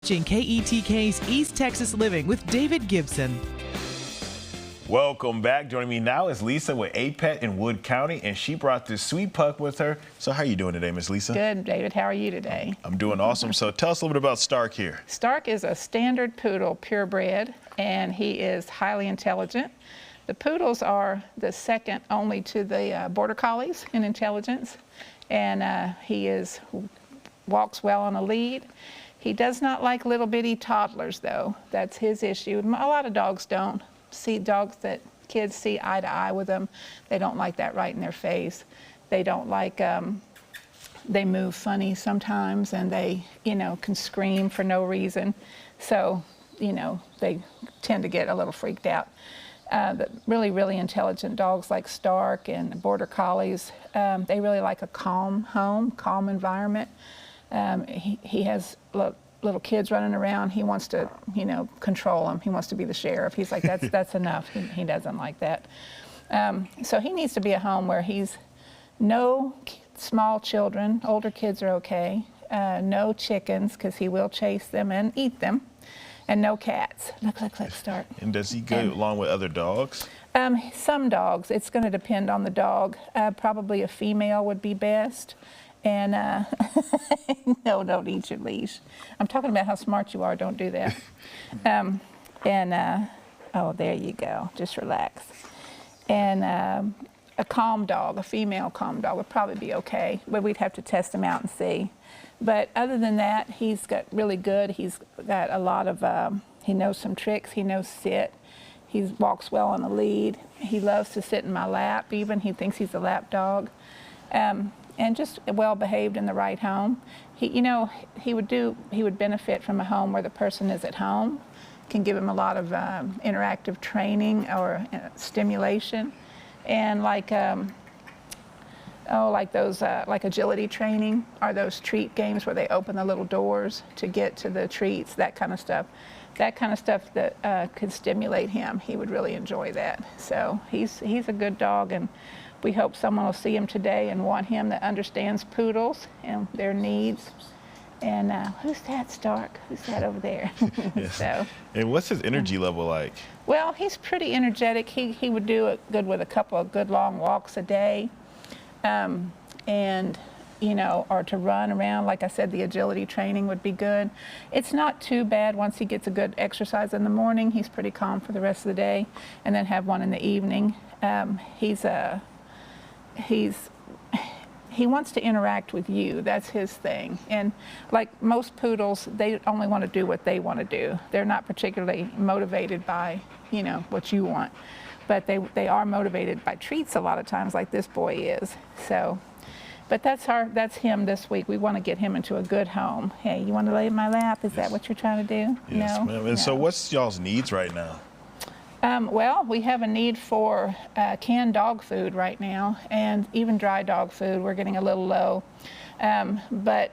watching KETK's East Texas Living with David Gibson. Welcome back. Joining me now is Lisa with A-Pet in Wood County, and she brought this sweet pup with her. So how are you doing today, Miss Lisa? Good, David. How are you today? I'm doing awesome. So tell us a little bit about Stark here. Stark is a standard poodle, purebred, and he is highly intelligent. The poodles are the second only to the border collies in intelligence, and he walks well on a lead. He does not like little bitty toddlers, though. That's his issue. A lot of dogs don't. See dogs that kids see eye to eye with them. They don't like that right in their face. They don't like, they move funny sometimes, and they, can scream for no reason. So, they tend to get a little freaked out. The really, really intelligent dogs like Stark and Border Collies, they really like a calm home, calm environment. He has little kids running around. He wants to, control them. He wants to be the sheriff. He's like, that's enough. He doesn't like that. So he needs to be a home where he's no small children. Older kids are okay. No chickens, because he will chase them and eat them. And no cats. Look, Stark. And does he go along with other dogs? Some dogs. It's going to depend on the dog. Probably a female would be best. And no, don't eat your leash. I'm talking about how smart you are. Don't do that. Oh, there you go. Just relax. And a calm dog, a female calm dog, would probably be okay. But we'd have to test him out and see. But other than that, he's got really good. He's got a lot of, he knows some tricks. He knows sit. He walks well on the lead. He loves to sit in my lap even. He thinks he's a lap dog. And just well behaved in the right home. He would benefit from a home where the person is at home, can give him a lot of interactive training or stimulation, and like agility training, or those treat games where they open the little doors to get to the treats, that kind of stuff. That kind of stuff that could stimulate him. He would really enjoy that. So he's a good dog, and we hope someone will see him today and want him that understands poodles and their needs. And who's that, Stark? Who's that over there? Yes. So, and what's his energy level like? Well, he's pretty energetic. He would do it good with a couple of good long walks a day. Or to run around. Like I said, the agility training would be good. It's not too bad once he gets a good exercise in the morning. He's pretty calm for the rest of the day, and then have one in the evening. He wants to interact with you. That's his thing. And like most poodles, they only want to do what they want to do. They're not particularly motivated by, what you want. But they are motivated by treats a lot of times, like this boy is. So, but that's him this week. We want to get him into a good home. Hey, you want to lay in my lap? Is that what you're trying to do? Yes, no? ma'am. And so what's y'all's needs right now? Well, we have a need for canned dog food right now, and even dry dog food. We're getting a little low, but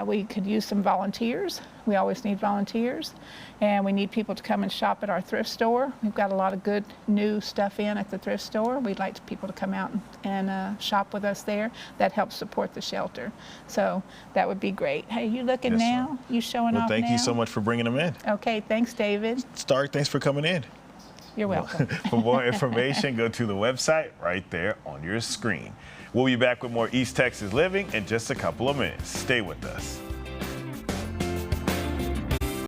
we could use some volunteers. We always need volunteers, and we need people to come and shop at our thrift store. We've got a lot of good new stuff in at the thrift store. We'd like people to come out and shop with us there. That helps support the shelter, so that would be great. Hey, you looking Yes, now? ma'am. You showing off now? Thank you so much for bringing them in. Okay, thanks, David. Stark, thanks for coming in. You're welcome. For more information, go to the website right there on your screen. We'll be back with more East Texas Living in just a couple of minutes. Stay with us.